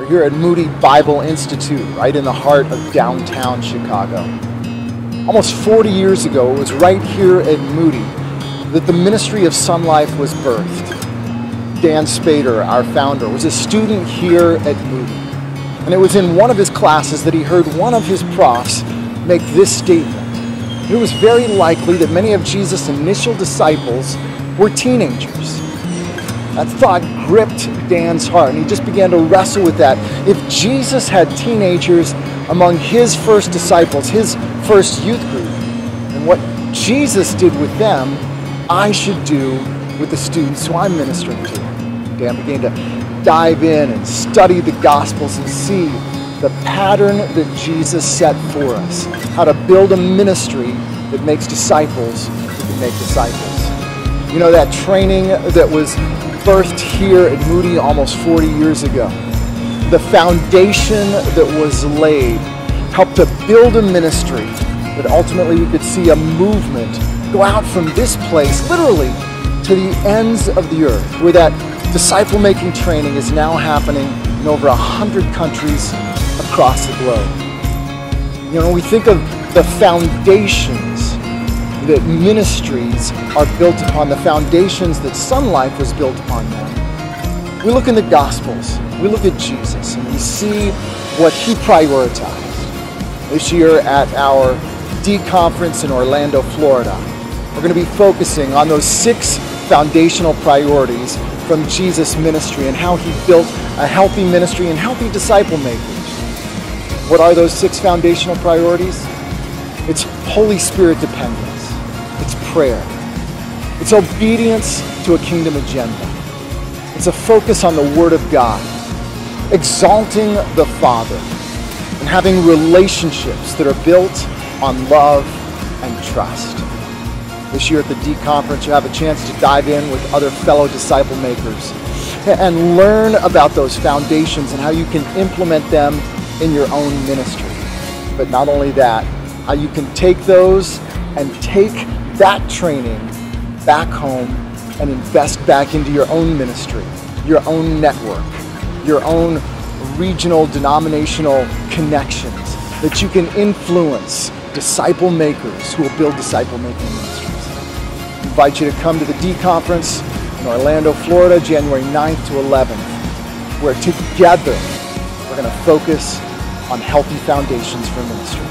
We're here at Moody Bible Institute, right in the heart of downtown Chicago. Almost 40 years ago, it was right here at Moody that the ministry of Sun Life was birthed. Dan Spader, our founder, was a student here at Moody. And it was in one of his classes that he heard one of his profs make this statement. It was very likely that many of Jesus' initial disciples were teenagers. That thought gripped Dan's heart, and he just began to wrestle with that. If Jesus had teenagers among his first disciples, his first youth group, then what Jesus did with them, I should do with the students who I'm ministering to. Dan began to dive in and study the Gospels and see the pattern that Jesus set for us, how to build a ministry that makes disciples who can make disciples. You know, that training that was birthed here at Moody almost 40 years ago, the foundation that was laid helped to build a ministry that ultimately we could see a movement go out from this place literally to the ends of the earth, where that disciple-making training is now happening in over 100 countries across the globe. You know, when we think of the foundations that ministries are built upon, the foundations that Sun Life was built upon them, we look in the Gospels, we look at Jesus, and we see what he prioritized. This year at our D Conference in Orlando, Florida, we're going to be focusing on those 6 foundational priorities from Jesus' ministry and how he built a healthy ministry and healthy disciple makers. What are those 6 foundational priorities? It's Holy Spirit dependence. It's prayer. It's obedience to a kingdom agenda. It's a focus on the Word of God, exalting the Father, and having relationships that are built on love and trust. This year at the D Conference, you have a chance to dive in with other fellow disciple makers and learn about those foundations and how you can implement them in your own ministry. But not only that, how you can take those and take that training back home and invest back into your own ministry, your own network, your own regional denominational connections, that you can influence disciple makers who will build disciple making ministries. I invite you to come to the D Conference in Orlando, Florida, January 9th to 11th, where together we're going to focus on healthy foundations for ministry.